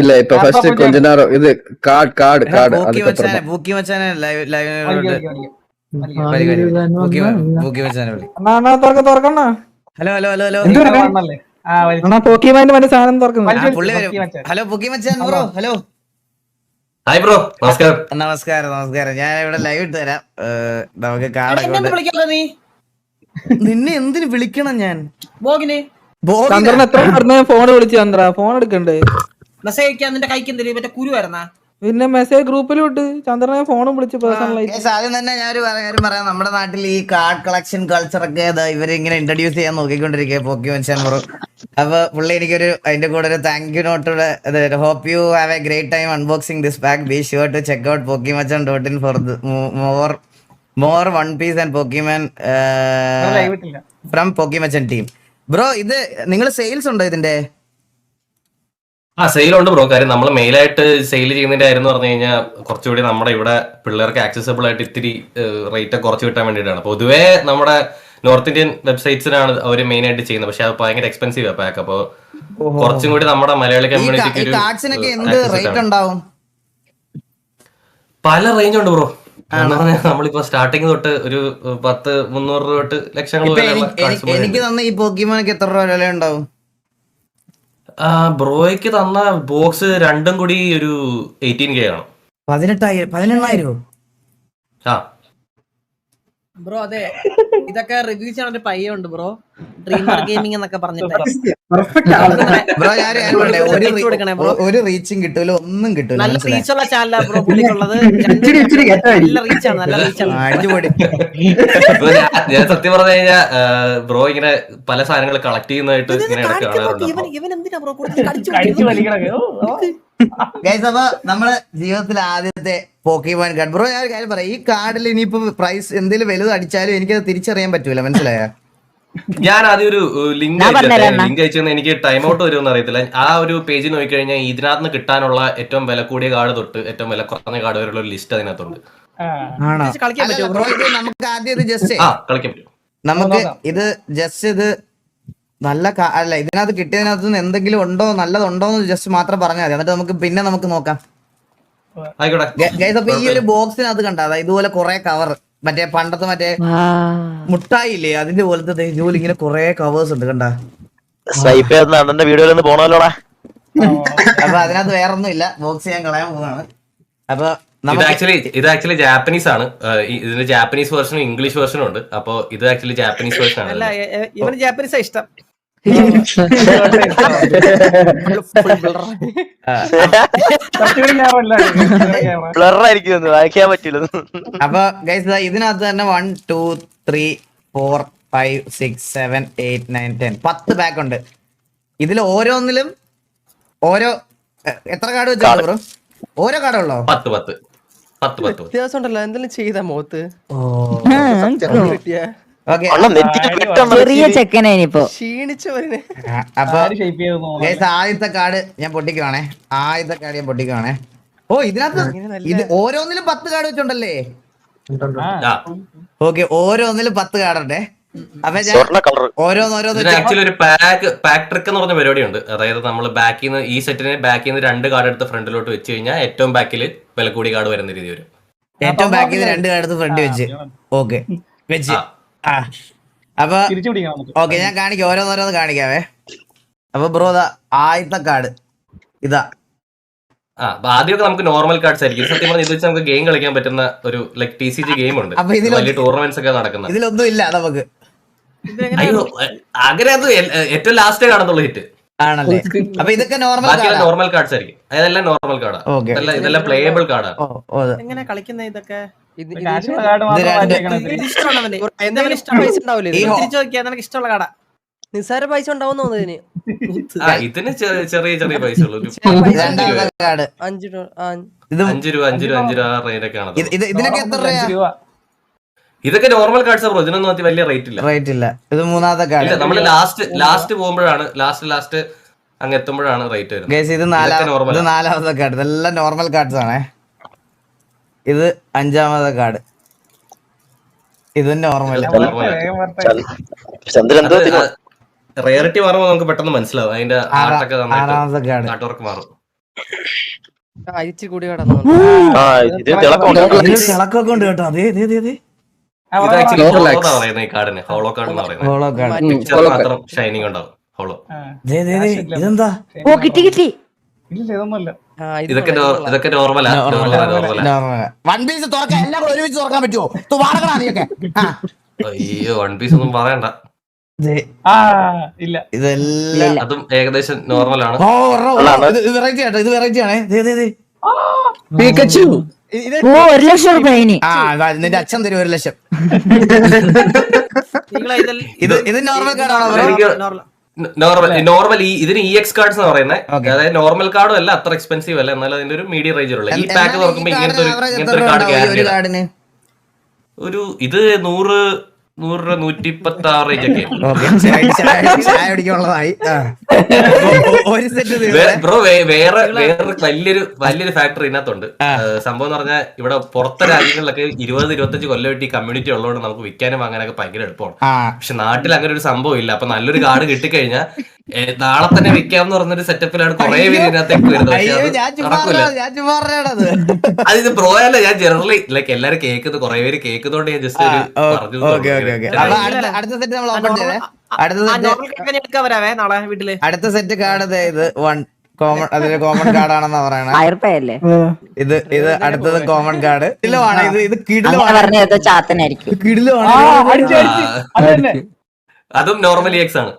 இல்ல இப்ப ஃபர்ஸ்ட் கொஞ்ச நேரம் இது கார்டு அதுக்கப்புறமா പൂക്കി മച്ചാനെ തുറക്കണ ഹലോ ഹലോ ഹലോ ഹലോ പോക്കിമാന്റെ മറ്റേ സാധനം തുറക്കുന്നു. പുള്ളി വരും. ഹലോ പൂക്കി മച്ചാൻ ബ്രോ. ഹലോ ഹായ് ബ്രോ, നമസ്കാരം. നമസ്കാരം നമസ്കാരം. ഞാൻ ഇവിടെ ലൈവ് ഇട്ട് തരാം. നമുക്ക് കാടൊക്കെ നിന്നെ എന്തിനു വിളിക്കണം ഞാൻ? ചന്ദ്രൻ എത്ര പറഞ്ഞ ഫോൺ വിളിച്ചു ചന്ദ്ര, ഫോൺ എടുക്കണ്ടേ? മെസ്സേജ് അയക്കാൻ നിന്റെ കൈക്ക് എന്തെങ്കിലും മറ്റേ കുരു വരുന്ന പിന്നെ മെസ്സേജ് ഗ്രൂപ്പിൽ വിട്ട് ചന്ദ്രനെ ഫോണും വിളിച്ച് പേഴ്സണലായിട്ട്. ആദ്യം തന്നെ ഞാനൊരു കാര്യം പറയാം. നമ്മുടെ നാട്ടിൽ ഈ കാർഡ് കളക്ഷൻ കൾച്ചർ ഒക്കെ ഇവരിങ്ങനെ ഇൻട്രൊഡ്യൂസ് ചെയ്യാൻ നോക്കിക്കൊണ്ടിരിക്കുക പോക്കി മച്ചാൻ ബ്രോ. അപ്പൊ പുള്ളി എനിക്കൊരു അതിന്റെ കൂടെ ഒരു താങ്ക് യു നോട്ടോടെ hope you have a great time unboxing this pack. Be sure to check out pokimachan.in for more one piece and Pokemon from Pokimachan team. Bro ഇത് നിങ്ങൾ സെയിൽസ് ഉണ്ടോ ഇതിന്റെ? സെയിലുണ്ട് ബ്രോ. കാര്യം നമ്മൾ മെയിലായിട്ട് സെയിൽ ചെയ്യുന്നതിന്റെ കാര്യം എന്ന് പറഞ്ഞു കഴിഞ്ഞാൽ കുറച്ചുകൂടി നമ്മുടെ ഇവിടെ പിള്ളേർക്ക് ആക്സസിബിൾ ആയിട്ട് ഇത്തിരി റേറ്റ് കുറച്ച് കിട്ടാൻ വേണ്ടിയിട്ടാണ്. പൊതുവേ നമ്മുടെ നോർത്ത് ഇന്ത്യൻ വെബ്സൈറ്റ്സിനാണ് അവർ മെയിൻ ആയിട്ട് ചെയ്യുന്നത്. പക്ഷെ അത് ഭയങ്കര എക്സ്പെൻസീവ് പാക്ക്. അപ്പോൾ കുറച്ചും കൂടി നമ്മുടെ മലയാളി കമ്മ്യൂണിറ്റിക്ക് പല റേഞ്ച് ഉണ്ട് ബ്രോ. നമ്മളിപ്പോ സ്റ്റാർട്ടിങ് തൊട്ട് ഒരു 10-300 രൂപ തൊട്ട് ലക്ഷങ്ങൾ. എനിക്ക് തന്ന ഈ പോക്കിമാനൊക്കെ എത്ര രൂപ വില ഉണ്ടാവും? ബ്രോയ്ക്ക് തന്ന ബോക്സ് രണ്ടും കൂടി ഒരു 18K ആണ്. 18,000 ആ ബ്രോ. അതെ, ഇതൊക്കെ റിവ്യൂ ചെയ്യാൻ ഒരു പയ്യുണ്ട് ബ്രോ, ഡ്രീമർ ഗെയിമിംഗ് എന്നൊക്കെ പറഞ്ഞിട്ട്. ബ്രോ ഒരു റീച്ചും കിട്ടൂല, ഒന്നും കിട്ടൂല. നല്ല റീച്ചുള്ള ചാനലാ ബ്രോ പുള്ളിക്കുള്ളത്. നല്ല റീച്ചാണ്, നല്ല റീച്ചാണ്. ഞാൻ സത്യം പറഞ്ഞു കഴിഞ്ഞാൽ ബ്രോ ഇങ്ങനെ പല സാധനങ്ങൾ കളക്ട് ചെയ്യുന്നതായിട്ട് ഇങ്ങനെ കാണാറുണ്ട്. ഇവൻ എന്തിനാ ബ്രോ അപ്പൊ നമ്മള് ജീവിതത്തിൽ ആദ്യത്തെ പോക്കിമാൻ കാർഡ്. ബ്രോ ഞാൻ ഒരു കാര്യം പറയാം, ഈ കാർഡിൽ ഇനിയിപ്പോ പ്രൈസ് എന്തെങ്കിലും വലുത് അടിച്ചാലും എനിക്കത് തിരിച്ചറിയാൻ പറ്റൂല, മനസ്സിലായ? ഞാൻ ആദ്യം ഒരു ലിങ്ക് അയച്ചെന്ന് എനിക്ക് ടൈം ഔട്ട് വരുമെന്ന് അറിയത്തില്ല. ആ ഒരു പേജിൽ നോക്കിക്കഴിഞ്ഞാൽ ഇതിനകത്ത് നിന്ന് കിട്ടാനുള്ള ഏറ്റവും വില കൂടിയ കാർഡ് തൊട്ട് ഏറ്റവും വില കുറഞ്ഞ കാർഡ് വരെയുള്ള ഒരു ലിസ്റ്റ് അതിനകത്തുണ്ട്. ബ്രോ ഇത് നമുക്ക് ആദ്യം ഇത് ജസ്റ്റ് കളിക്കാൻ പറ്റും. നമുക്ക് ഇത് ജസ്റ്റ് ഇത് നല്ല അല്ല, ഇതിനകത്ത് കിട്ടിയതിനകത്ത് നിന്ന് എന്തെങ്കിലും ഉണ്ടോ നല്ലതുണ്ടോ എന്ന് ജസ്റ്റ് മാത്രം പറഞ്ഞാൽ മതി. എന്നിട്ട് നമുക്ക് പിന്നെ നമുക്ക് നോക്കാം. അപ്പൊ ഈ ഒരു ബോക്സിനകത്ത് കണ്ട ഇതുപോലെ കുറെ കവർ, മറ്റേ പണ്ടത്തെ മറ്റേ മുട്ടായി ഇല്ലേ അതിന്റെ പോലത്തെ ഇതുപോലെ ഇങ്ങനെ കുറെ കവേഴ്സ് ഉണ്ട് കണ്ട. അപ്പൊ അതിനകത്ത് വേറൊന്നും ഇല്ല, ബോക്സ് ഞാൻ കളയാൻ പോവാണ്. അപ്പൊ ഇത് ആക്ച്വലി ജാപ്പനീസ് ആണ്. ഇതിന്റെ ജാപ്പനീസ് വേർഷനും ഇംഗ്ലീഷ് വേർഷനും ഉണ്ട്. അപ്പൊ ഇത് ആക്ച്വലി ജാപ്പനീസ് വേർഷൻ ആണ്. ഇവന് ജാപ്പനീസാ ഇഷ്ടം. അപ്പൊ ഗൈസ് ഇതിനകത്ത് തന്നെ 1 2 3 4 5 6 7 8 9 10 10 പാക്ക് ഉണ്ട്. ഇതിൽ ഓരോന്നിലും ഓരോ എത്ര കാർഡ് വെച്ചാണ് ബ്രോ? ഓരോ കാർഡുള്ളോ? 10 വ്യത്യാസം ഉണ്ടല്ലോ എന്തെങ്കിലും ചെയ്താ മുഖത്ത്. ചെറിയ ചെക്കനായിപ്പോ അപ്പൊ ആദ്യത്തെ കാർഡ് ഞാൻ പൊട്ടിക്കുവാണേ. ഓ ഇതിനകത്ത് ഇത് ഓരോന്നിലും 10 കാർഡ് വെച്ചുണ്ടല്ലേ? ഓക്കെ, ഓരോന്നിലും 10 കാർഡുണ്ടേ. അപ്പൊ ഞാൻ ആക്ച്വലി ഒരു പാക്ക് ട്രിക്ക് എന്ന് പറഞ്ഞ പരിപാടിയുണ്ട്. അതായത് നമ്മൾ ബാക്കിൽ നിന്ന് ഈ സെറ്റിന് ബാക്കിൽ നിന്ന് 2 കാർഡ് എടുത്ത് ഫ്രണ്ടിലോട്ട് വെച്ച് കഴിഞ്ഞാൽ ഏറ്റവും ബാക്കിൽ വില കൂടിയ കാർഡ് വരുന്ന രീതി വരും. ഏറ്റവും ബാക്കിൽ നിന്ന് 2 കാർഡ് എടുത്ത് ഫ്രണ്ട് വെച്ച് ഓക്കെ വെച്ച് അപ്പൊ ഓക്കെ ഞാൻ കാണിക്കാം, ഓരോന്നോരോന്ന് കാണിക്കാവേ. അപ്പൊ ബ്രോ ആദ്യത്തെ കാർഡ് ഇതാ. ആദ്യമൊക്കെ നമുക്ക് നോർമൽ കാർഡ്സ് ആയിരിക്കും. സത്യം പറഞ്ഞാൽ ഇത് വെച്ച് നമുക്ക് ഗെയിം കളിക്കാൻ പറ്റുന്ന ഒരു ലൈക് TCG ഗെയിം ഉണ്ട്, വലിയ ടൂർണമെന്റ്സ് ഒക്കെ നടക്കുന്നത്. ഇതിലൊന്നും ഇല്ല നമുക്ക്. അയ്യോ അങ്ങനെ അത് ഏറ്റവും ലാസ്റ്റേ കാണത്തുള്ളൂ ഹിറ്റ് ആണല്ലേ? അപ്പൊ ഇതൊക്കെ നോർമൽ കാർഡ്സ് ആയിരിക്കും. അതെല്ലാം നോർമൽ കാർഡാണ്, ഇതെല്ലാം പ്ലേയബിൾ കാർഡാണ്. എങ്ങനെ കളിക്കുന്ന ഇതൊക്കെ ഇഷ്ടമുള്ള കാർഡാ. നിസ്സാര പൈസ ഉണ്ടാവും തോന്നുന്നു ഇതിന്. ചെറിയ ചെറിയ പൈസ ഉള്ളൂ. 5 രൂപ 5 രൂപ റേറ്റൊക്കെയാണ്. ഇതൊക്കെ നോർമൽ കാർഡ്സ് ബ്രോ. ഇതിനൊന്നും വലിയ റേറ്റ് ഇല്ല. ഇത് മൂന്നാമത്തെ കാർഡ്. നമ്മള് ലാസ്റ്റ് പോകുമ്പോഴാണ് ലാസ്റ്റ് അങ്ങ് എത്തുമ്പോഴാണ് റേറ്റ് വരുന്നത്. ഇത് നാലാമത്തെ കാർഡ്. ഇതെല്ലാം നോർമൽ കാർഡ്സ് ആണേ. ഇത് 5ാമത്തെ കാർഡ്. ഇത് നോർമൽ. റേറിറ്റി മാറുമ്പോൾ നമുക്ക് പെട്ടെന്ന് മനസ്സിലാവും അതിന്റെ ആർട്ടൊക്കെ ആറാമത്തെ കാർഡ് ആർട്ട് വർക്ക് മാറും. അയച്ചു കൂടി കടന്നു തിളക്കൊക്കെ ഉണ്ട് കേട്ടോ. അതെ അതെ അതെ അതെ ഇത് ആക്ച്വലി ഹോളോ എന്നാ പറയുന്നത് ഈ കാർഡിന്. ഹോളോ കാർഡ് എന്ന് പറയുന്നത്. Hollow card. പിക്ചർ മാത്രം ഷൈനിങ് ഉണ്ടാവും ഹോളോ. ഇതെന്താ? ഓ കിട്ടി കിട്ടി. ഇതൊക്കെ നോർമലാ. വൺ പീസ് തുറക്കാൻ എല്ലാം കൂടെ ഒരുമിച്ച് തുറക്കാൻ പറ്റുമോ? വാടകടാ നീയൊക്കെ. അയ്യോ വൺ പീസ് ഒന്നും പറയണ്ട. ഇതെല്ലാം അതും ഏകദേശം നോർമലാണ്. ഇത് വെറൈറ്റി ആട്ടോ. ഇത് വെറൈറ്റി ആണേ. പിക്കച്ചു. ഓ 1,00,000 രൂപ ഇനി. നിന്റെ അച്ഛൻ തരും 1,00,000. ഇത് നോർമൽ കാർഡാണോ? നോർമൽ ഇതിന് EX കാർഡ്സ് എന്ന് പറയുന്നത്. അതായത് നോർമൽ കാർഡും അല്ല, അത്ര എക്സ്പെൻസീവ് അല്ല, എന്നാലും അതിന്റെ ഒരു മീഡിയം റേഞ്ചിലുള്ള ഈ പാക്ക് തുറക്കുമ്പോൾ ഇങ്ങനത്തെ ഒരു കാർഡ് ഗ്യാരണ്ടി. ഒരു ഇത് 100 രൂപ 126 റേഞ്ച് ഒക്കെ. ബ്രോ വേറെ വലിയൊരു ഫാക്ടറി ഇതിനകത്തുണ്ട്. സംഭവം എന്ന് പറഞ്ഞാൽ ഇവിടെ പുറത്തെ രാജ്യങ്ങളിലൊക്കെ 20-25 കൊല്ലമായിട്ട് ഈ കമ്മ്യൂണിറ്റി ഉള്ളതുകൊണ്ട് നമുക്ക് വിൽക്കാനും വാങ്ങാനൊക്കെ ഭയങ്കര എളുപ്പമാണ്. പക്ഷെ നാട്ടിൽ അങ്ങനെ ഒരു സംഭവം ഇല്ല. അപ്പൊ നല്ലൊരു കാർഡ് കിട്ടിക്കഴിഞ്ഞാൽ നാളെ തന്നെ വിൽക്കാമെന്ന് പറഞ്ഞൊരു സെറ്റപ്പിലാണ് കുറെ പേര് ഇതിനകത്തേക്ക് വരുന്നത്. അതിത് ബ്രോ അല്ല, ഞാൻ ജനറലി ലൈക്ക് എല്ലാരും കേൾക്കുന്നത് കുറെ പേര് കേൾക്കുന്നോണ്ട് ഞാൻ ജസ്റ്റ് ഒരു പറഞ്ഞു. അടുത്ത സെറ്റ് നമ്മൾ ഓപ്പൺ ചെയ്തേ. അടുത്ത സെറ്റ് കാർഡ് ഇത് കോമൺ, അതൊരു കോമൺ കാർഡാണെന്നാ പറയണേ. 1000 രൂപയല്ലേ ഇത് അടുത്തത് കോമൺ കാർഡ്. കിടിലമാണ് ഇത് പറഞ്ഞത് ചാത്തനായിരിക്കും. കിടിലമാണ്. അതും നോർമൽ EX ആണ്.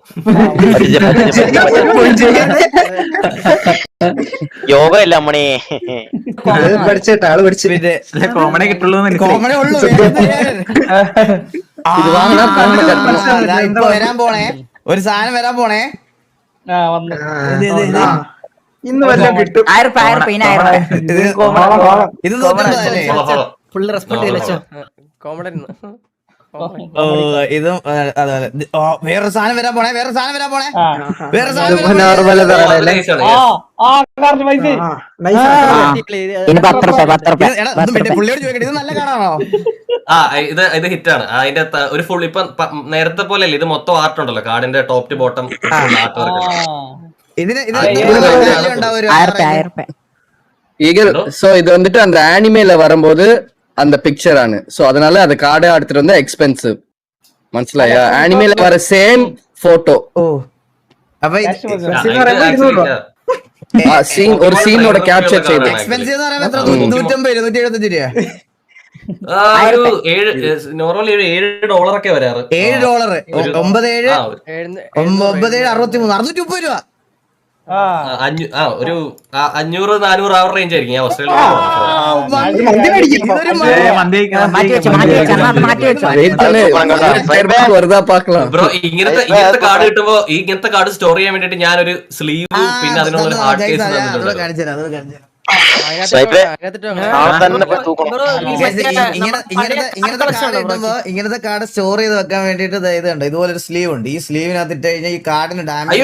യോഗ അല്ല അമ്മണി പഠിച്ചേട്ടാ ആള് പഠിച്ചു. കോമണേ കിട്ടുള്ളൂ. കോമണേ ഉള്ളൂ. ഇപ്പൊ വരാൻ പോണേ ഒരു സാധനം വരാൻ പോണേ. ഇന്ന് വല്ലതും കിട്ടും. 1000 രൂപ ഇനി 1000 രൂപ. ഇത് 150 ഫുള്ള് റെസ്പോണ്ട് ചെയ്തോ. ഇതും അതുപോലെ വേറൊരു സാധനം വരാൻ പോണേ. വേറെ സാധനം വരാൻ പോണേ. വേറെ സാധനം ഇനി 10 രൂപ 10 രൂപ. പുള്ളിയോട് ചോദിക്കട്ടെ, ഇത് നല്ല കാർഡാണോ? ഇത് ഹിറ്റാണ്. അതിന്റെ ഒരു ഫുൾ ഇപ്പൊ നേരത്തെ പോലെ അല്ല, ഇത് മൊത്തം ആർട്ട് ഉണ്ടല്ലോ കാർഡിന്റെ top to bottom art work. ഇതിന് சோ இது வந்துட்டு அந்த ஆனிமேல வரும்போது அந்த பிக்சர் ஆனு சோ அதனால அந்த கார்டை எடுத்துட்டு வந்து எக்ஸ்பென்சிவ் മനസ്സിലായോ? ആനിമേல வர சேம் போட்டோ. ഓ അപ്പൊ ഒരു സീനോட ക്യാപ്ചർ ചെയ്ത് എക്സ്പെൻസീവ് എന്ന് പറയുമ്പോൾ എത്ര? 150 175 രൂപ. നോർമലി $7 ഒക്കെ വരാറ്. $7 97 630 രൂപ. ഒരു 500-400 ആ റേഞ്ച് ആയിരിക്കും. ഞാൻ വെറുതെ പാക്കണം ബ്രോ. ഇങ്ങനത്തെ കാർഡ് കിട്ടുമ്പോ ഇങ്ങനത്തെ കാർഡ് സ്റ്റോർ ചെയ്യാൻ വേണ്ടിട്ട് ഞാനൊരു സ്ലീവ് പിന്നെ അതിനുള്ള ഹാർഡ് കേസ് തന്നിട്ടുണ്ട്. ഇങ്ങനത്തെ കാർഡ് സ്റ്റോർ ചെയ്ത് വെക്കാൻ വേണ്ടിട്ട് ഇതുണ്ട്. ഇതുപോലെ ഒരു സ്ലീവ് ഉണ്ട്. ഈ സ്ലീവിനകത്ത് ഇട്ട് കഴിഞ്ഞാൽ ഈ കാർഡിന് ഡാമേജ്.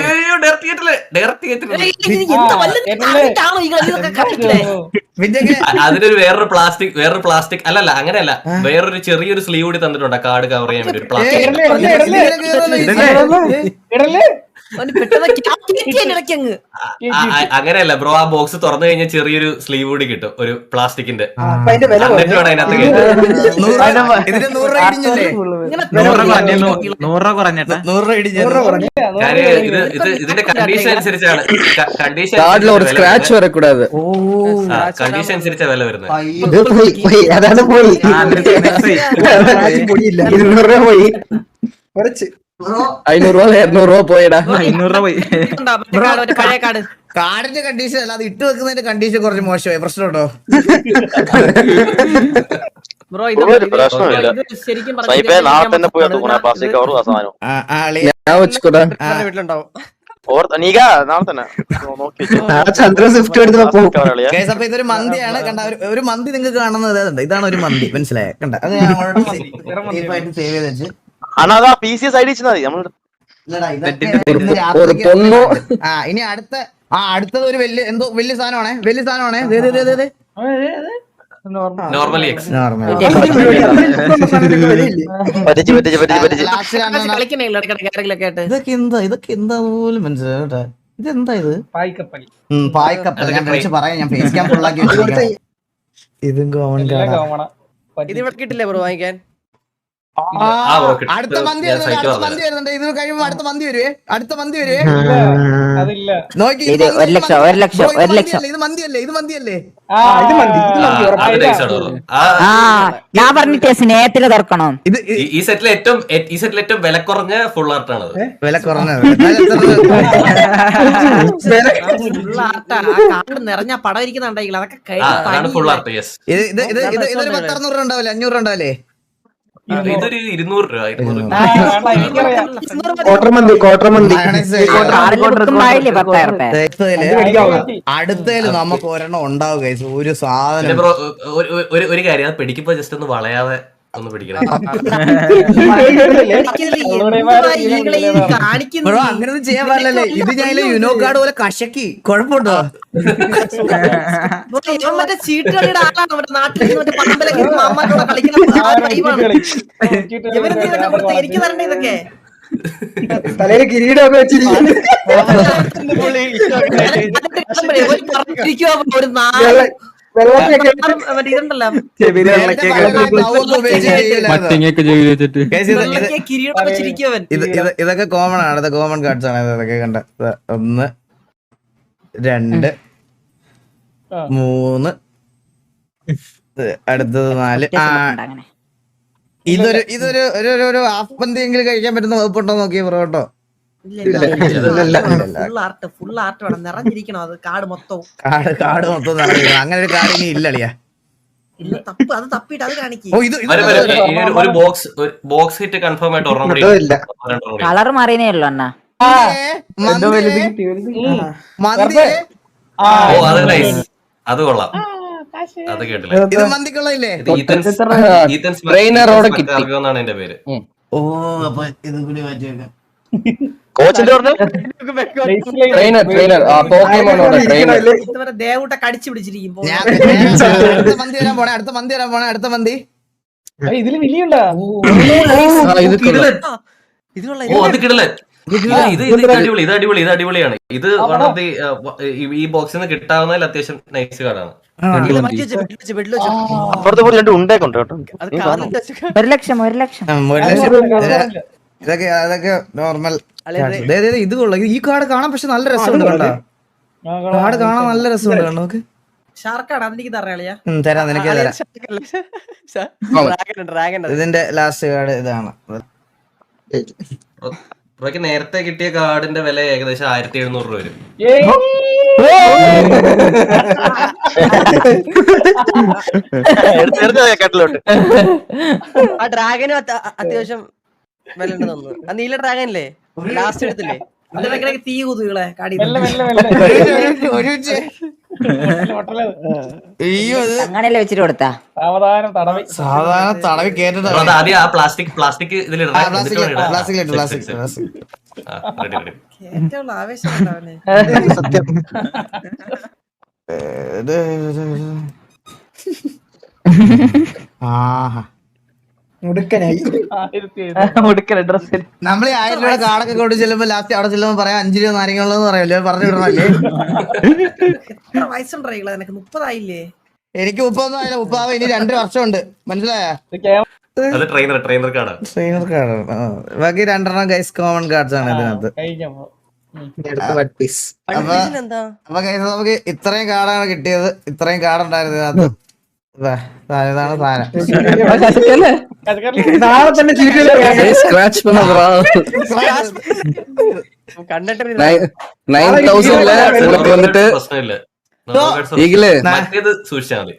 അതിനൊരു വേറൊരു പ്ലാസ്റ്റിക് അല്ലല്ല അങ്ങനെയല്ല, വേറൊരു ചെറിയൊരു സ്ലീവ് കൂടി തന്നിട്ടുണ്ട് കാർഡ് കവർ ചെയ്യാൻ വേണ്ടി. പ്ലാസ്റ്റിക് അങ്ങനെയല്ല ബ്രോ, ആ ബോക്സ് തുറന്നു കഴിഞ്ഞാൽ ചെറിയൊരു സ്ലീവ് കൂടി കിട്ടും, ഒരു പ്ലാസ്റ്റിക്കിന്റെ. എന്നിട്ട് വേണം അതിനകത്ത് ഇതിന്റെ കണ്ടീഷൻ അനുസരിച്ചാണ്. കണ്ടീഷൻ അനുസരിച്ചാ വില വരുന്നത്. $500 പോയടാ. കാർഡിന്റെ കണ്ടീഷൻ അല്ല, അത് ഇട്ട് വെക്കുന്നതിന്റെ കണ്ടീഷൻ കുറച്ച് മോശമായി. പ്രശ്നമുണ്ടോ? ഇതൊരു മന്തിയാണ്. കണ്ട, ഒരു മന്തി നിങ്ങൾക്ക് കാണുന്നത് ഇതാണ് ഒരു മന്തി. മനസ്സിലായോ? കണ്ട, അത് ഞാൻ സേവ് ചെയ്ത് വെച്ച്. ഇനി അടുത്തത് ഒരു വലിയ സാധനമാണേ. Normally X. നോർമൽ പറ്റിച്ച് പറ്റിച്ച് പറ്റിച്ച് പറ്റിച്ച് ലാസ്റ്റ് രണ്ടെണ്ണം കളിക്കണേ ഇടയ്ക്കിടയ്ക്ക് ആയിട്ട് ഇതൊക്കെ എന്താ പോലും മനസ്സിലായി കേട്ടോ. ഇതെന്താ ഇത്? പായ്ക്കപ്പൽ പായ്ക്കപ്പൽ. ഞാൻ വിളിച്ച് പറയാം, ഞാൻ ഫേസ് ക്യാം ഫുള്ളാക്കി വെച്ചിരിക്കാം. ഇതും കോമൺ കാർഡാ. ഇത് ഇവിടെ കിട്ടില്ലേ ബ്രോ വാങ്ങിക്കാൻ? bro, കിട്ടും. അടുത്ത മന്തി ഞാൻ വരുന്നുണ്ട്, സൈറ്റ് അടുത്ത വന്നത്. മന്തി വരുന്നുണ്ട്. ഇത് കഴിയുമ്പോ അടുത്ത മന്തി വരുവേ, അടുത്ത മന്തി വരുവേ. അതില്ല. നോക്കി ഇത് 1 ലക്ഷം 1 ലക്ഷം 1 ലക്ഷം. ഇത് മന്തിയല്ലേ, ഇത് മന്തിയല്ലേ? ഇത് മന്തി അത് nice ആണ് bro. ആ ഞാൻ പറഞ്ഞിട്ടേ സ്നേഹത്തില് തുറക്കണം. ഇത് ഈ സെറ്റിലെ ഏറ്റവും വില കുറഞ്ഞ ഫുൾ ആർട്ട് ആണ്. വില കുറഞ്ഞത്. ഫുൾ ആർട്ടാ. ആ കാർഡ് നിറഞ്ഞ പടം ഇരിക്കുന്നുണ്ടെങ്കിൽ അതൊക്കെ അതാണ് ഫുൾ ആർട്ട്. യെസ്, ഇതൊരു 10-600 ഉണ്ടാവില്ലേ, 500 ഉണ്ടാവില്ലേ? ഇതൊരു 200 രൂപ. 200 രൂപ. ആയില്ലേ 10,000 അടുത്തേല് നമുക്ക് ഒരെണ്ണം ഉണ്ടാവും guys. ഒരു പിന്നെ സാധനം ബ്രോ ഒരു കാര്യം, അത് പിടിക്കുമ്പോ ജസ്റ്റ് ഒന്ന് വളയാതെ ഒന്ന് പിടിക്കണം. ബ്രോ അങ്ങനൊന്നും ചെയ്യാൻ പാടില്ലല്ലേ. ഇത് ഞാൻ യുനോ കാർഡ് പോലെ കശക്കി. കുഴപ്പമുണ്ടോ? മറ്റേ ചീട്ട് കളിയുടെ ആളാണ് നമ്മുടെ നാട്ടിൽ മറ്റേ പറമ്പിലൊക്കെ അമ്മ കളിക്കുന്ന ആ ടൈമാണ്. ഇവരെന്ത് ഇതൊക്കെ കൊടുത്ത് എനിക്ക് തരണ്ടേ ഇതൊക്കെ? തലയിൽ കിരീടമൊക്കെ വെച്ചിരിക്കുന്നു. ഒരു പറഞ്ഞിരിക്കുവാ ഒരു നാല് മറ്റേ ഇതുണ്ടല്ലോ കിരീടം വെച്ചിരിക്കുവൻ. ഇതൊക്കെ കോമൺ ആണ്. ഇത് കോമൺ കാർഡ്സ് ആണ്. ഇതൊക്കെ കണ്ട 1 2 3 അടുത്തത് 4. അങ്ങനെ ഇതൊരു ഹാഫ് പന്തി എങ്കിലും കഴിക്കാൻ പറ്റുന്ന വകുപ്പുണ്ടോ നോക്കിയ ബ്രോ കേട്ടോ. ഫുൾ ആർട്ട് വേണം, നിറഞ്ഞിരിക്കണം അത് കാർഡ് മൊത്തവും. കാർഡ് മൊത്തം നിറഞ്ഞിരിക്കണം. അങ്ങനെ ഒരു കാർഡ് ഇനി ഇല്ലളിയാ. ഇല്ല തപ്പ്, അത് തപ്പിട്ട് അത് കാണിക്കും. ഓ ഇത് ഒരു ബോക്സ് ഹിറ്റ് കൺഫേം ആയിട്ട് ഒരെണ്ണം കൂടി ഉണ്ട്. കളർ മാറിയേ ഉള്ളു അണ്ണാ. മന്തി ഓ അത് നൈസ്, അത് കൊള്ളാം. അത് കേട്ടില്ല. ഇത് മന്തിക്കുള്ളതില്ലേ? ട്രെയിനറോടെ കിട്ടി. എന്നാണ് എന്റെ പേര്. ഓ അപ്പൊ ഇത് കൂടി മാറ്റി വെക്കാം. കോച്ചിന്റെ പറഞ്ഞു ട്രെയിനർ പോക്കേമോനോടെ ട്രെയിനർ. ഇതുവരെ ദേവൂട്ട കടിച്ചു പിടിച്ചിരിക്കും. ഞാൻ അടുത്ത മന്തി വരാൻ പോണേ, അടുത്ത മന്തി. ഇതില് വിളിയുണ്ടാ? ഓ അത് കിടില. ഇത് അടിപൊളിയാണ്. ഇത് ഈ ബോക്സിൽ നിന്ന് കിട്ടാവുന്നതിൽ അത്യാവശ്യം നൈസ് കാർഡാണ്. അപ്പുറത്തെ പോലെ 2 ഉണ്ടേ കൊണ്ട് കേട്ടോ. 1 ലക്ഷം 1 ലക്ഷം. അതൊക്കെ നോർമൽ. ഇത് കൊള്ളാം. ഈ കാർഡ് കാണാൻ പക്ഷെ നല്ല രസമുണ്ട് കേട്ടോ. കാർഡ് കാണാൻ നല്ല രസമുണ്ട്. നോക്ക് ഷാർക്കാണ്, അതെനിക്ക് തരാളിയാ. തരാം, നിനക്ക് തരാം. ഇതിന്റെ ലാസ്റ്റ് കാർഡ് ഇതാണ്. ഇവയ്ക്ക് നേരത്തെ കിട്ടിയ കാർഡിന്റെ വില ഏകദേശം 1700 രൂപ വരും. കേട്ടിലോട്ട് ആ ഡ്രാഗനും അത്യാവശ്യം വില ഉണ്ടെന്ന് തോന്നുന്നു. ആ നീല ഡ്രാഗനല്ലേ ലാസ്റ്റ് എടുത്തില്ലേ? അതിനൊക്കെ തീ കുതുകളെ കാടി. അങ്ങനെയല്ലേ വെച്ചിട്ട് കൊടുത്താ? സാധാരണ തടവി കേട്ടിട്ട് അത് ആദ്യം ആ പ്ലാസ്റ്റിക് ഇതിലിടാം. ഏറ്റവും ആവേശം ഉണ്ടാവനെ. നമ്മള് 1000 രൂപയുടെ കാർഡൊക്കെ കൊണ്ട് ചെല്ലുമ്പോ ലാസ്റ്റ് അവിടെ ചെല്ലുമ്പോ പറയാം 5 രൂപ നാരങ്ങളുള്ളൂ പറയല്ലോ. പറഞ്ഞു വിടണല്ലേ? എത്ര വയസ്സുണ്ടായില്ല നിനക്ക്? 30 ആയില്ലേ? എനിക്ക് 30 ആയില്ല. 30 ഇനി 2 വർഷമുണ്ട്. മനസ്സിലായ? അത് ട്രെയിനർ കാർഡാണ്. Trainer card. ബാക്കി 2 ഗൈസ് കോമൺ കാർഡ്സ് ആണ് ഇതിനകത്ത്. അപ്പൊ ഗൈസ് നമുക്ക് ഇത്രയും കാർഡാണ് കിട്ടിയത്. ഇത്രയും കാർഡ് ഉണ്ടായിരുന്നു ഇതിനകത്ത്. ഇതാണ് സാധനം. ஸ்கிராட்ச் பண்ண bro. 9000ல உங்களுக்கு வந்துட்டு പ്രശ്നമില്ല. ഈഗിള് മറ്റേത് സൂക്ഷിച്ചാൽ മതി.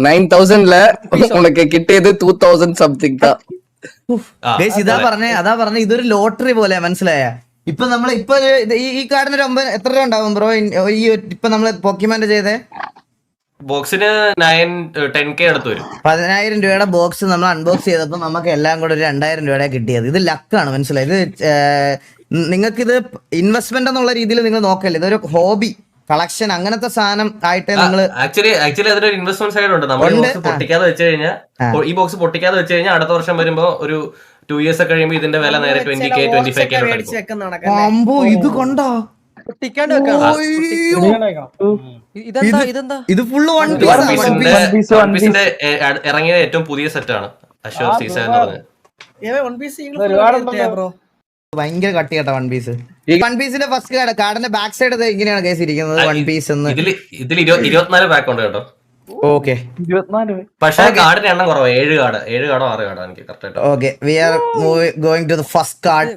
9000ல உனக்கு കിട്ടിയത് 2000 സംതിങ് தான். ഗൈസ് അതാ പറഞ്ഞ ഇതൊരു ലോട്ടറി പോലെ. മനസ്സിലായ? ഇപ്പൊ നമ്മള് ഈ കാർഡിന് എത്ര രൂപ ഉണ്ടാവും ബ്രോ? ഇപ്പൊ നമ്മള് പോക്കിമാന്റെ ചെയ്തേ ബോക്സിന് 10K അടുത്ത് വരും. 10,000 രൂപയുടെ ബോക്സ് നമ്മൾ അൺബോക്സ് ചെയ്തപ്പോ നമുക്ക് എല്ലാം കൂടെ ഒരു 2000 രൂപയുടെ കിട്ടിയത്. ഇത് ലക്കാണ്. മനസ്സിലായത്? നിങ്ങൾക്കിത് ഇൻവെസ്റ്റ്മെന്റ് എന്നുള്ള രീതിയിൽ നിങ്ങൾ നോക്കല്ലേ. ഇതൊരു ഹോബി. കളക്ഷൻ അങ്ങനത്തെ സാധനം ആയിട്ട് നിങ്ങള് ആക്ച്വലി അതിനൊരു ഇൻവെസ്റ്റ്മെന്റ് സൈഡ് ഉണ്ട്. നമ്മൾ ഈ ബോക്സ് പൊട്ടിക്കാതെ വെച്ച് കഴിഞ്ഞാൽ ഈ ബോക്സ് പൊട്ടിക്കാതെ വെച്ച് കഴിഞ്ഞാൽ അടുത്ത വർഷം വരുമ്പോ ഒരു 2 years ഒക്കെ കഴിയുമ്പോൾ ഇതിന്റെ വില നേരെ 20K 25K അമ്പോ ഇത് കൊണ്ടോ പൊട്ടിക്കാണ്ട് വെക്കാം. ഇതെന്താ ഇത് ഫുള്ള് വൺ പീസിന്റെ ഇറങ്ങിയ ഏറ്റവും പുതിയ സെറ്റാണ് അഷ്യൂർ സീസൺ എന്ന് പറഞ്ഞത്. ഭയങ്കര കട്ടി കേട്ടോ വൺ പീസ്. വൺ പീസിന്റെ ഫസ്റ്റ് കാർഡിന്റെ ബാക്ക് സൈഡ് ഇങ്ങനെയാണ് കേസ് ഇരിക്കുന്നത്. വൺ പീസ് ഇതിൽ 24 പാക്ക് ഉണ്ട് കേട്ടോ. ഓക്കെ പക്ഷേ കാർഡിന്റെ എണ്ണം കുറവാണ്. 7 കാർഡോ 6 കാർഡോ എനിക്ക് correct. Okay we are going to the first card.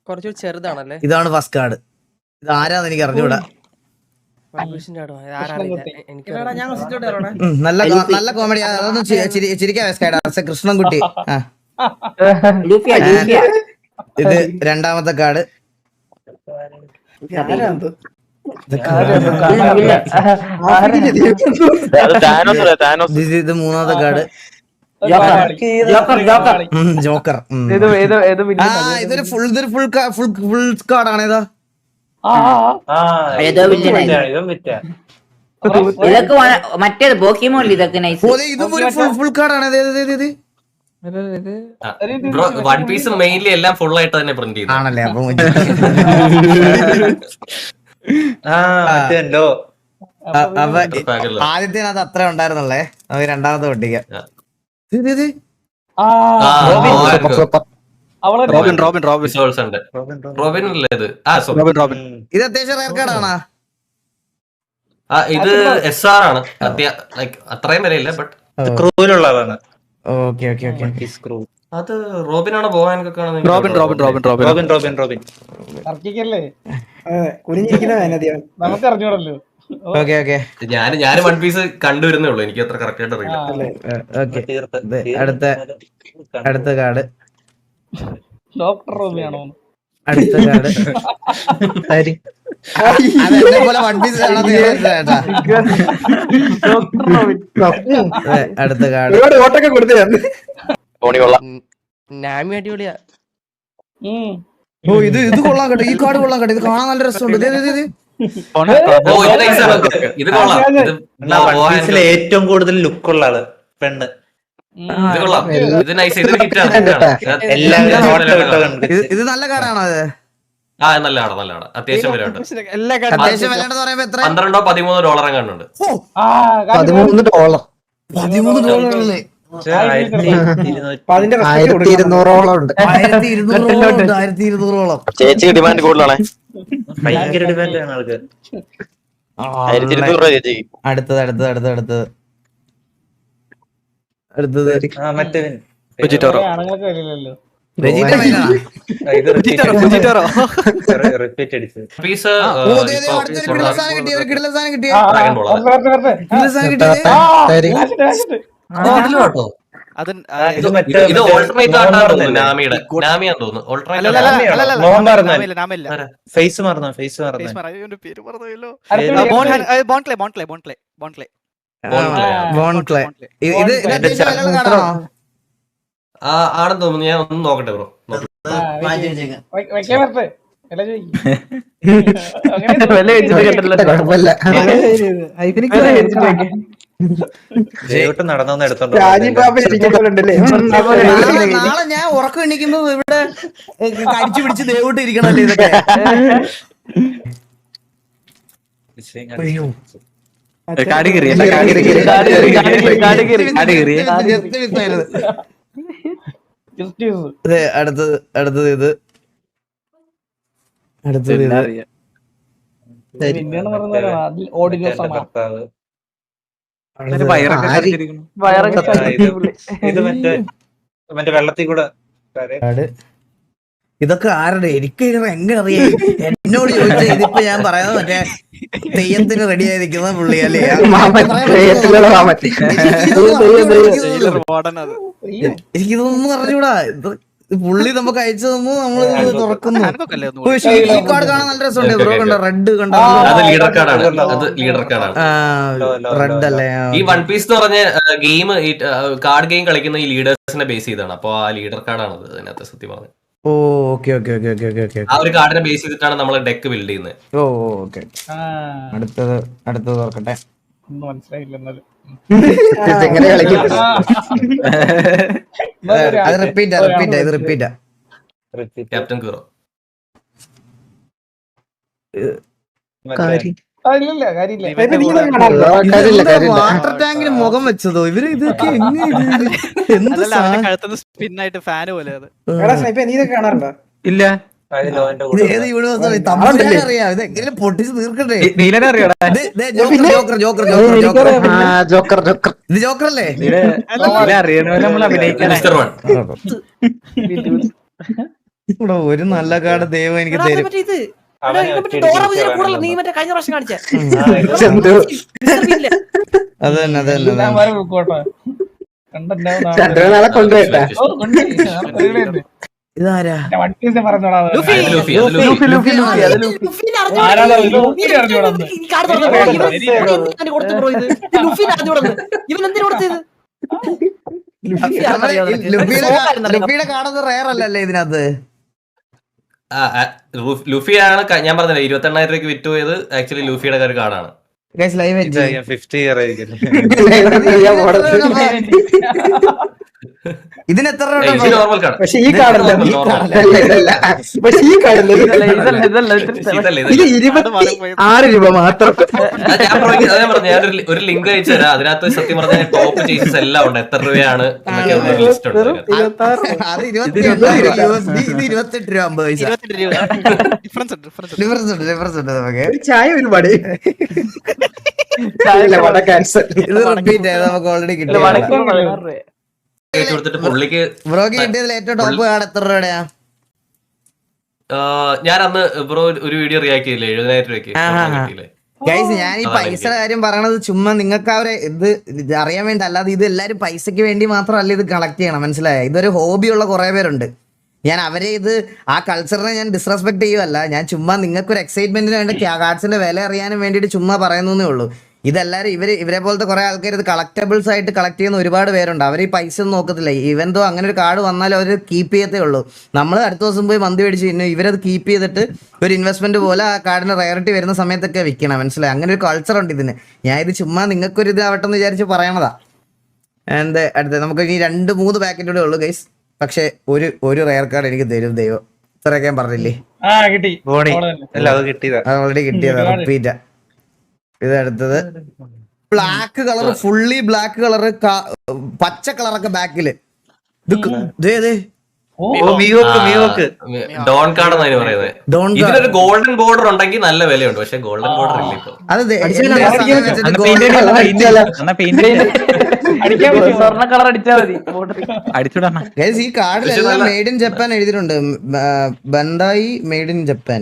കുറച്ചുകൂടി ചെറുതാണല്ലേ? ഇതാണ് ഫസ്റ്റ് കാർഡ്. ഇത് ആരാന്ന് എനിക്ക് അറിഞ്ഞൂടാ. നല്ല കോമഡി. അതൊന്നും ചിരിക്കാൻ കൃഷ്ണൻകുട്ടി. ഇത് രണ്ടാമത്തെ കാർഡ്. ഇത് മൂന്നാമത്തെ കാർഡ്. ജോക്കർ. ഇതൊരു ഫുൾ കാർഡാണ്. ഏതാ ഇതൊക്കെ മറ്റേത് പോക്കിമോണിൽ ഇതൊക്കെ നൈസ്. ഇതും ഒരു ഫുൾ കാർഡാണ്. വൺ പീസ് മെയിൻലി എല്ലാം ഫുൾ ആയിട്ട് തന്നെ പ്രിന്റ് ചെയ്തു ആണല്ലേ? അപ്പൊ ആദ്യത്തിനകത്ത് അത്ര ഉണ്ടായിരുന്നുള്ളേ. നമുക്ക് രണ്ടാമത്തെ പൊട്ടിക്കാം. ഇത് അത്യാവശ്യം റയർ കാർഡാണോ? ഇത് SR ആണ്. അത്രയും വരെയില്ല ബട്ട് ക്രൂവിലുള്ളതാണ്. Okay okay okay. അത് റോബിനാണോ പോകാനൊക്കെ നമുക്ക് അറിഞ്ഞൂടല്ലോ. Okay okay. ഞാൻ വൺ പീസ് കണ്ടുവരുന്നേ ഉള്ളൂ. എനിക്ക് അത്ര കറക്റ്റ് ആയിട്ട് അറിയില്ല. അടുത്ത കാർഡ്. ഡോക്ടർ റോബിയാണോ? അടുത്ത കാർഡ്. അടുത്ത കാർഡ്. ഓട്ടൊക്കെ കൊടുത്തു. നാമി അടിപൊളിയാ. ഓ ഇത് കൊള്ളാൻ കേട്ടോ. ഈ കാർഡ് കൊള്ളാൻ കേട്ടോ. ഇത് കാണാൻ നല്ല രസമുണ്ട്. ഏറ്റവും കൂടുതൽ ലുക്കുള്ള ആള് പെണ്ണ്. ഇത് നല്ല കാർഡാണോ? അത് നല്ല അത്യാവശ്യം വില ഉണ്ട്. അത്യാവശ്യം വിലയെന്ന് പറയുമ്പോ എത്ര? $12-13 കണ്ടുണ്ട്. $13 1200 ചേച്ചി ഡിമാൻഡ് കൂടുതലാണ്. ഭയങ്കര ഡിമാൻഡ് ആണ് ആൾക്ക്. 1200 രൂപ ചേച്ചി. അടുത്തത് മറ്റേ ഇത് ഓൾട്ടർനേറ്റ് ആണെന്ന് തോന്നുന്നു. നാമിയാന്ന് തോന്നുന്നു. ഫേസ് മറന്നു. ആണെന്ന് തോന്നുന്നു. ഞാൻ ഒന്ന് നോക്കട്ടെ ബ്രോ. നടന്നു എടുത്തോണ്ട് നാളെ ഞാൻ ഉറക്കം എണീക്കുമ്പോ ഇവിടെ കടിച്ചു പിടിച്ച് ദേവോട്ട് ഇരിക്കണല്ലേ ഇതൊക്കെ. അടുത്തത് ഇത് മറ്റേ വെള്ളത്തിൽ കൂടെ. ഇതൊക്കെ ആരുടെ? എനിക്ക് എങ്ങനെ അറിയാം? എന്നോട് ചോദിച്ചാൽ ഇതിപ്പോ ഞാൻ പറയുന്നത് മറ്റേ തെയ്യത്തിന് റെഡി ആയിരിക്കുന്ന പുള്ളി അല്ലേ? എനിക്കിതൊന്നും അറിഞ്ഞൂടാ. പുള്ളി നമുക്ക് അയച്ചു തന്നു. നമ്മൾ തുറക്കുന്നു. ഈ കാർഡ് കാണാൻ നല്ല രസമുണ്ട് ബ്രോ. കണ്ടോ? റെഡ് കണ്ടോ? റെഡ് അല്ലേ? ഈ വൺ പീസ് എന്ന് പറഞ്ഞ ഗെയിം കാർഡ് ഗെയിം കളിക്കുന്ന ഈ ലീഡേഴ്സിനെ ബേസ് ചെയ്താണ്. അപ്പൊ ആ ലീഡർ കാർഡാണ് അതിനകത്ത് സത്യം പറഞ്ഞത്. ഓ okay okay okay okay okay okay ആ ഒരു കാർഡിനെ ബേസ് ചെയ്തിട്ടാണ് നമ്മൾ ഡെക്ക് ബിൽഡ് ചെയ്യുന്നത്. ഓ ഓക്കെ. അടുത്തത് ഓർക്കട്ടെ. എങ്ങനെ കളിക്കും? അത് റിപ്പീറ്റാ. ക്യാപ്റ്റൻ ക്യൂറോ. വാട്ടർ ടാങ്കിന് മുഖം വെച്ചതോ ഇവര്? ഇതൊക്കെ എന്ത് സ്പിന്നായിട്ട് ഫാന് പോലെ അത്. ഇല്ല ഏത് യൂണിവേഴ്സ് തമ്മിൽ അറിയാം. ഇത് എങ്ങനെ പൊട്ടിച്ച് തീർക്കട്ടെ. നീലനെ അറിയാടാ. ജോക്കർ ഇത് ജോക്കർ അല്ലേ? അറിയണ നമ്മൾ അഭിനയിക്കാൻ മിസ്റ്റർ വൺ. ഇവിടെ ഒരു നല്ല കാർഡ് ദൈവം എനിക്ക് തരും. നീ മറ്റേ കഴിഞ്ഞ പ്രാവശ്യം കാണിച്ചേ അത് തന്നെ ചന്ദ്രനാളെ കൊണ്ടുപോയിട്ടാ. ഇതാരാ? ലുഫിയുടെ കാർഡ് റയർ അല്ലല്ലേ ഇതിനകത്ത്? ലുഫിയാണ് ഞാൻ പറഞ്ഞില്ല 28,000 രൂപയ്ക്ക് വിറ്റ് പോയത്. ആക്ച്വലി ലുഫിയുടെ ഒരു കാർഡാണ്. ഇതിന് എത്ര ഇത് നോർമൽ കാർഡ്. പക്ഷെ ഈ കാർഡല്ല. പക്ഷെ ഈ കാർഡല്ല. ഇത് 26 രൂപ മാത്രം. ഒരു ലിങ്ക് അയച്ചു തരാം. അതിനകത്ത് സത്യം പറഞ്ഞ ടോപ്പ് ചേസസ് എല്ലാം ഉണ്ട്. എത്ര രൂപയാണ് എന്നൊക്കെ ഒരു ലിസ്റ്റ് ഉണ്ട്. അത് 28 രൂപ 50 പൈസ ഡിഫറൻസ് ഉണ്ട്. ഡിഫറൻസ് ഉണ്ട് നമുക്ക്. ചായ ഒരുപാട് വട ക്യാൻസൽ. ഇത് റിപ്പീറ്റ് ആയത് നമുക്ക് ഓൾറെഡി കിട്ടി. കൊടുത്തിട്ട് പുള്ളിക്ക് ബ്രോക്ക് കിട്ടിയതിൽ ഏറ്റവും ടോപ്പ് കാർഡ് എത്ര രൂപയുടെയാ? ഞാൻ അന്ന് ബ്രോ ഒരു വീഡിയോ റിയാക്ട് ചെയ്തില്ലേ 70,000 രൂപയ്ക്ക് കിട്ടിയില്ലേ? ഗൈസ് ഞാൻ ഈ പൈസയുടെ കാര്യം പറയണത് ചുമ്മാ നിങ്ങൾക്ക് അവരെ ഇത് അറിയാൻ വേണ്ടി, അല്ലാതെ ഇത് എല്ലാവരും പൈസക്ക് വേണ്ടി മാത്രമല്ല ഇത് കളക്ട് ചെയ്യണം, മനസ്സിലായോ? ഇതൊരു ഹോബിയുള്ള കുറെ പേരുണ്ട്. ഞാൻ അവരെ ഇത് ആ കൾച്ചറിനെ ഞാൻ ഡിസ്റെസ്പെക്ട് ചെയ്യുമല്ല. ഞാൻ ചുമ്മാ നിങ്ങൾക്കൊരു എക്സൈറ്റ്മെന്റിന് വേണ്ടി കാർഡ്സിന്റെ വില അറിയാനും വേണ്ടിയിട്ട് ചുമ്മാ പറയുന്നേ ഉള്ളൂ. ഇതെല്ലാവരും ഇവരെ പോലത്തെ കുറെ ആൾക്കാർ ഇത് കളക്റ്റബിൾസ് ആയിട്ട് കളക്ട് ചെയ്യുന്ന ഒരുപാട് പേരുണ്ട്. അവർ ഈ പൈസ ഒന്നും നോക്കത്തില്ല. ഇവന്തോ അങ്ങനെ ഒരു കാർഡ് വന്നാലും അവർ കീപ്പ് ചെയ്യത്തേ ഉള്ളൂ. നമ്മൾ അടുത്ത ദിവസം പോയി മന്തി മേടിച്ച് കഴിഞ്ഞാൽ ഇവരത് കീപ്പ് ചെയ്തിട്ട് ഒരു ഇൻവെസ്റ്റ്മെന്റ് പോലെ ആ കാർഡിന് റയറിറ്റി വരുന്ന സമയത്തൊക്കെ വിൽക്കണം, മനസ്സിലായി? അങ്ങനെ ഒരു കൾച്ചർ ഉണ്ട് ഇതിന്. ഞാൻ ഇത് ചുമ്മാ നിങ്ങൾക്കൊരു ഇതാവട്ടെ എന്ന് വിചാരിച്ച് പറയണതാ. അടുത്ത നമുക്ക് ഇനി 2-3 പാക്കറ്റ് കൂടെ ഉള്ളൂ ഗൈസ്. പക്ഷെ ഒരു റയർ കാർഡ് എനിക്ക് തരും ദൈവം. ഇത്രയൊക്കെ ഞാൻ പറഞ്ഞില്ലേ? ഓൾറെഡി കിട്ടിയതാ, റിപ്പീറ്റാ. ഇത് അടുത്തത് black colour, fully black colour, പച്ച കളറൊക്കെ ബാക്കില്. ഡോൺ കാർഡ് എന്നാണ് പറയുന്നത്. ഇതിനൊരു ഗോൾഡൻ ബോർഡർ ഉണ്ടെങ്കിൽ നല്ല വിലയുണ്ട്. പക്ഷെ ഗോൾഡൻ ബോർഡർ ഇല്ല ഇപ്പൊ. സ്വർണ്ണ കളർ അടിച്ചാ മതി. അടിച്ചുവിടണ ഈ കാർഡിലെല്ലാം മെയ്ഡ് ഇൻ ജപ്പാൻ എഴുതിയിട്ടുണ്ട്. ബണ്ടായി മെയ്ഡ് ഇൻ ജപ്പാൻ.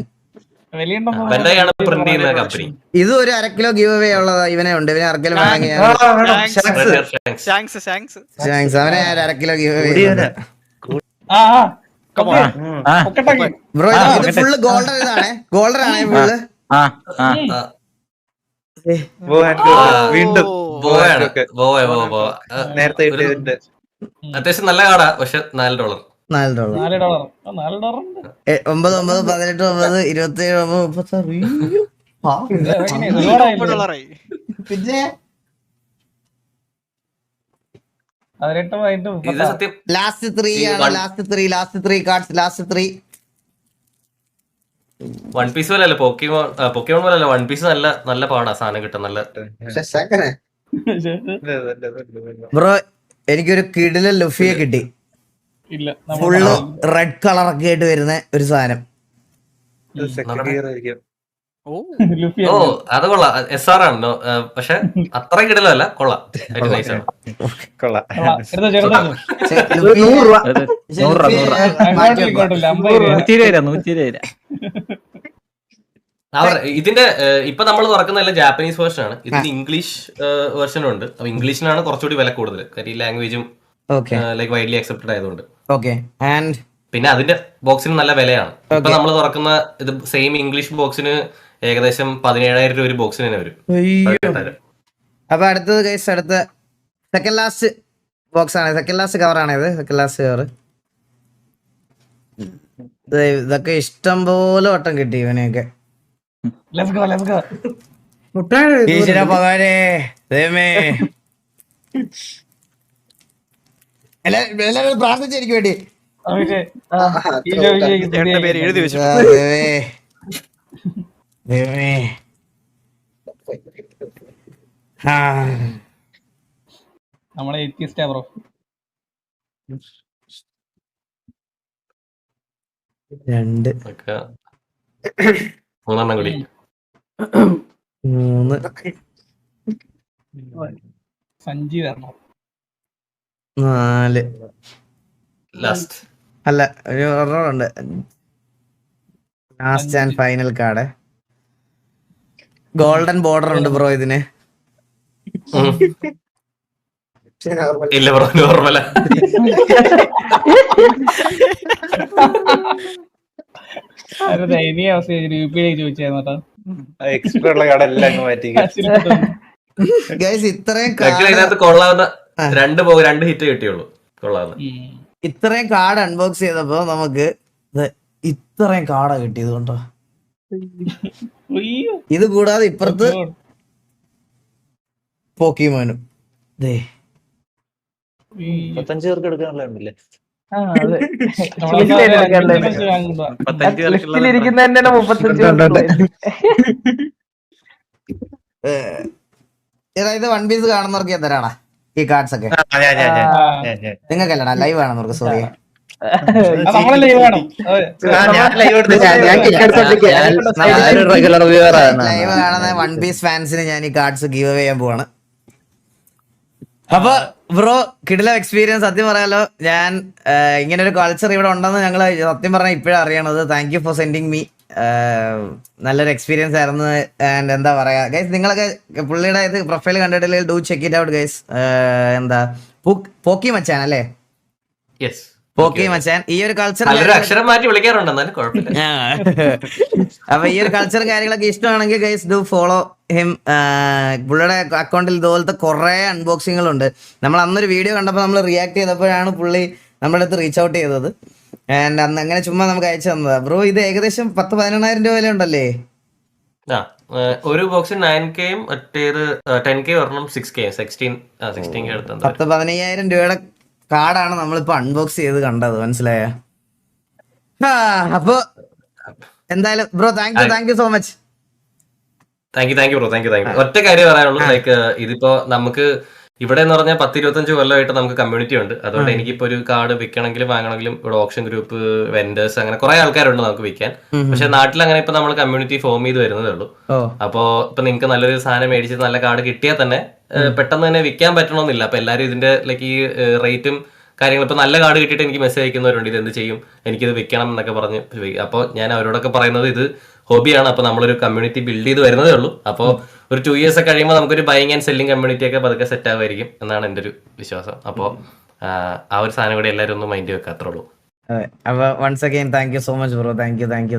പ്രിന്റ് ചെയ്യുന്ന കമ്പനി. ഇത് ഒരു 1/2 കിലോ ഗിവ് അവേ ഉള്ളതാ. ഇവനെ ഉണ്ട്, ഇവനെ ആർക്കെങ്കിലും വാങ്ങിയ അവനെ 1/2 കിലോ ഗിവ് അവേ. ബ്രോ ഇത് ഫുള്ള് ഗോൾഡൻ, ഇതാണേ ഗോൾഡൻ ആണേ ഫുള്ള്. വീണ്ടും നേരത്തെ അത്യാവശ്യം നല്ല കാർഡാ. പക്ഷെ $4. $4. 9, 9, 18, 9, 27, 36. പിന്നെ ഇത് സത്യം ലാസ്റ്റ് 3 ആണ്. Last 3 cards. Last 3 one piece പോലെ അല്ല, പൊക്കിമോൺ പോലെ അല്ല. വൺ പീസ് നല്ല പാടാ സാധനം കിട്ടാൻ. നല്ല ബ്രോ എനിക്കൊരു കിടില ലുഫിയെ കിട്ടി. ഫുള്ള് റെഡ് കളർ ഒക്കെ ആയിട്ട് വരുന്ന ഒരു സാധനം. ഓ അത് കൊള്ളാം. SR ആണ്. പക്ഷെ അത്ര കിടലല്ല, കൊള്ളാം. നൈസാണ്. ഇതിന്റെ ഇപ്പൊ നമ്മൾ തുറക്കുന്നതല്ല ജാപ്പനീസ് വേർഷൻ ആണ്. ഇതിന് ഇംഗ്ലീഷ് വേർഷനും ഉണ്ട്. അപ്പൊ ഇംഗ്ലീഷിനാണ് കുറച്ചുകൂടി വില കൂടുതൽ. കാര്യം ഈ ലാംഗ്വേജും ലൈക്ക് വൈഡ്ലി അക്സെപ്റ്റഡ് ആയതുകൊണ്ട്. പിന്നെ അതിന്റെ ബോക്സിന് നല്ല വിലയാണ്. ഇപ്പൊ നമ്മൾ തുറക്കുന്ന ഇത് സെയിം ഇംഗ്ലീഷ് ബോക്സിന് ഏകദേശം 17,000 രൂപ ഒരു ബോക്സിന് തന്നെ വരും. അപ്പൊ അടുത്തത് ഗൈസ്, അടുത്ത സെക്കൻഡ് ലാസ്റ്റ് ബോക്സ് ആണ്. സെക്കൻഡ് ലാസ്റ്റ് കവർ ആണ് ഇത്. സെക്കൻഡ് ലാസ്റ്റ് കവർ ഇതൊക്കെ ഇഷ്ടം പോലെ വട്ടം കിട്ടി ഇവനെയൊക്കെ. ഈശ്വര ഭഗവാനെ ദൈവമേ, എല്ലാവരും പ്രാർത്ഥിച്ചെനിക്ക് വേണ്ടി. ചേട്ടന്റെ പേര് എഴുതി വെച്ചു. ദൈവമേ ആ നമ്മളെ എത്തിയസ്റ്റാ ബ്രോ. 2 ഒക്കെ 3 കൂടി 3 സഞ്ജി വരണം. 4 ലാസ്റ്റ്. അല്ല ഒരു ഉണ്ട്. Last and final card. Golden border ഉണ്ട് ബ്രോ ഇതിന്. ഇല്ല ബ്രോ, നോർമല. ഇനി അവസ്ഥ ഗ്രൂപ്പിലേക്ക് ചോദിച്ചായിരുന്നു. എക്സ്പെർട്ട് ഉള്ള കടയെല്ലാം അങ്ങ് മാറ്റി. ഗൈസ് ഇത്രയും ഇതിനകത്ത് കൊള്ളാവുന്ന 2 ഹിറ്റ് കിട്ടിയുള്ളൂ. കൊള്ളാവുന്ന ഇത്രയും കാർഡ് അൺബോക്സ് ചെയ്തപ്പോ നമുക്ക് ഇത്രയും കാർഡാ കിട്ടിയത് കൊണ്ടോ. ഇത് കൂടാതെ ഇപ്പുറത്ത് പോക്കിമോനും. 35 പേർക്ക് എടുക്കാനുള്ള ഉണ്ടല്ലേ? 35 ഇത് 1 പീസ് കാണുന്നവർക്ക് എന്തരാടാ ഈ കാർഡ്സ് ഒക്കെ? നിങ്ങൾക്കല്ലടാ, ലൈവ് കാണുന്നവർക്ക്. സോറി, റെഗുലർ വ്യൂവർ ആണ്. ലൈവ് കാണുന്ന 1 പീസ് ഫാൻസിന് ഞാൻ ഈ കാർഡ്സ് ഗീവ് അവേ ചെയ്യാൻ പോവാണ്. അപ്പൊ ബ്രോ കിടിലം എക്സ്പീരിയൻസ്. സത്യം പറയാലോ, ഞാൻ ഇങ്ങനെ ഒരു കൾച്ചർ ഇവിടെ ഉണ്ടെന്ന് ഞങ്ങൾ സത്യം പറഞ്ഞാൽ ഇപ്പോഴാണ് അറിയണത്. Thank you for sending me. നല്ലൊരു എക്സ്പീരിയൻസ് ആയിരുന്നു. ആൻഡ് എന്താ പറയാ ഗൈസ്, നിങ്ങളൊക്കെ പുള്ളിയുടെ ഇത് പ്രൊഫൈൽ കണ്ടിട്ടില്ലെങ്കിൽ do check it out guys. എന്താ പോക്കി മച്ചാൻ അല്ലേ? യെസ്, പോക്കി മച്ചാൻ. ഈ ഒരു കൾച്ചർ അക്ഷരം മാറ്റി വിളിക്കാറുണ്ട്, എന്നാലും കുഴപ്പമില്ല. അപ്പൊ ഈ ഒരു കൾച്ചറും കാര്യങ്ങളൊക്കെ ഇഷ്ടമാണെങ്കിൽ ഗൈസ് ഡു ഫോളോ ഹിം. പുള്ളിയുടെ അക്കൗണ്ടിൽ ഇതുപോലത്തെ കുറെ അൺബോക്സിങ്ങുകളുണ്ട്. നമ്മൾ അന്നൊരു വീഡിയോ കണ്ടപ്പോൾ നമ്മൾ റിയാക്ട് ചെയ്തപ്പോഴാണ് പുള്ളി നമ്മുടെ അടുത്ത് റീച്ച് ഔട്ട് ചെയ്തത്. ആൻഡ് അന്ന് അങ്ങനെ ചുമ്മാ നമുക്ക് അയച്ചു തന്നതാ. ബ്രോ ഇത് ഏകദേശം 10,000-11,000 രൂപ വില ഉണ്ടല്ലേ? ഒരു ബോക്സ് 9K മറ്റേത് 10K ഒരെണ്ണം 6K 16K എടുത്തത്. 10,000-15,000 രൂപയുടെ കാർഡാണ് നമ്മളിപ്പോ അൺബോക്സ് ചെയ്ത് കണ്ടത്, മനസ്സിലായ? അപ്പൊ എന്തായാലും bro thank you so much. Thank you bro, thank U. ഒറ്റ കാര്യം പറയാനുള്ളൂ, ലൈക്ക് ഇതിപ്പോ നമുക്ക് ഇവിടെ എന്ന് പറഞ്ഞാൽ 10-25 കൊല്ലമായിട്ട് നമുക്ക് കമ്മ്യൂണിറ്റി ഉണ്ട്. അതുകൊണ്ട് എനിക്കിപ്പോ ഒരു കാർഡ് വിൽക്കണമെങ്കിലും വാങ്ങണമെങ്കിലും ഇവിടെ ഓപ്ഷൻ ഗ്രൂപ്പ്, വെൻഡേഴ്സ്, അങ്ങനെ കുറെ ആൾക്കാരുണ്ട് നമുക്ക് വിൽക്കാൻ. പക്ഷെ നാട്ടിൽ അങ്ങനെ ഇപ്പൊ നമ്മൾ കമ്മ്യൂണിറ്റി ഫോം ചെയ്ത് വരുന്നതേ ഉള്ളൂ. അപ്പോ ഇപ്പൊ നിങ്ങൾക്ക് നല്ലൊരു സാധനം മേടിച്ചിട്ട് നല്ല കാർഡ് കിട്ടിയാൽ തന്നെ പെട്ടെന്ന് തന്നെ വിൽക്കാൻ പറ്റണമെന്നില്ല. അപ്പൊ എല്ലാവരും ഇതിന്റെ ലൈക്ക് ഈ റേറ്റും കാര്യങ്ങൾ ഇപ്പൊ നല്ല കാർഡ് കിട്ടിയിട്ട് എനിക്ക് മെസ്സേജ് അയക്കുന്നവരുണ്ട്, ഇത് എന്ത് ചെയ്യും, എനിക്കിത് വിൽക്കണം എന്നൊക്കെ പറഞ്ഞ്. അപ്പോൾ ഞാൻ അവരോടൊക്കെ പറയുന്നത് ഇത് ഹോബിയാണ്. അപ്പൊ നമ്മളൊരു കമ്മ്യൂണിറ്റി ബിൽഡ് ചെയ്ത് വരുന്നതേ ഉള്ളൂ. അപ്പോൾ ഒരു 2 years ഒക്കെ കഴിയുമ്പോൾ നമുക്കൊരു ബൈങ് ആൻഡ് സെല്ലിംഗ് കമ്മ്യൂണിറ്റി ഒക്കെ പതുക്കെ സെറ്റ് ആവുമായിരിക്കും എന്നാണ് എൻ്റെ ഒരു വിശ്വാസം. അപ്പോൾ ആ ഒരു സാധനം കൂടി എല്ലാവരും ഒന്ന് മൈൻഡ് വെക്കാത്രേ ഉള്ളൂ. അപ്പൊ once again thank you so much bro. Thank you thank you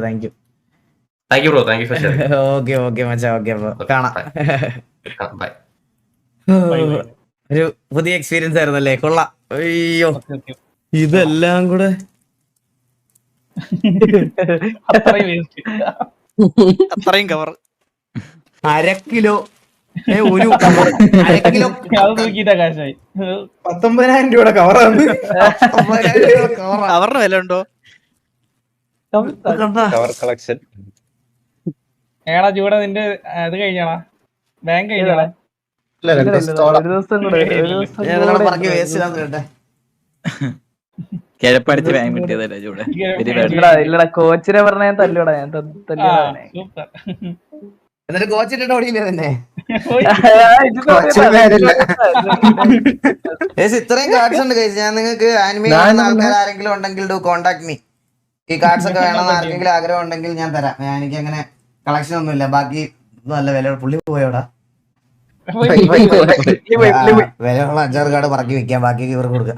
bro, thank you for sharing. Okay മച്ചാ, ഓക്കെ. അപ്പൊ കാണാം. ബൈ. ഒരു പുതിയ എക്സ്പീരിയൻസ് ആയിരുന്നല്ലേ? കൊള്ളാം. അയ്യോ, ഇതെല്ലാം കൂടെ അത്രയും കവർ 1/2 കിലോ ഒരു 1/2 കിലോ 19,000 രൂപയുടെ കവറാണ്. കവറിന് വില ഉണ്ടോ? Cover collection. ഏടാ ചൂടാ നിന്റെ ഇത് കഴിഞ്ഞാടാ, ബാങ്ക് കഴിഞ്ഞാടാ. ഞാൻ പറക്കി വേസ്റ്റ് ഇടാൻ കേട്ടെ. കിഴപ്പടിച്ച് ബാങ്ക് കിട്ടിയതല്ലേ ചൂടെ. ഇല്ലടാ കോച്ചിനെ പറഞ്ഞ തല്ലൂടാ, ഞാൻ എന്നിട്ട് കോച്ചിട്ട് ഓടിയില്ലേ തന്നെ? ഇത്രയും കാർഡ്സ് ഉണ്ട് കഴിച്ചു. ഞാൻ നിങ്ങൾക്ക് ആനിമേ ആൾക്കാർ ആരെങ്കിലും ഉണ്ടെങ്കിൽ ഡു കോണ്ടാക്ട് മീ. ഈ കാർഡ്സ് ഒക്കെ വേണമെന്ന് ആർക്കെങ്കിലും ആഗ്രഹം ഉണ്ടെങ്കിൽ ഞാൻ തരാം. എനിക്ക് അങ്ങനെ കളക്ഷൻ ഒന്നുമില്ല. ബാക്കി നല്ല വില. പുള്ളി പോയോടാ, വിലയുള്ള 5-6 കാർഡ് പറക്കി വെക്കാം, ബാക്കി ഇവർക്ക് കൊടുക്കാം.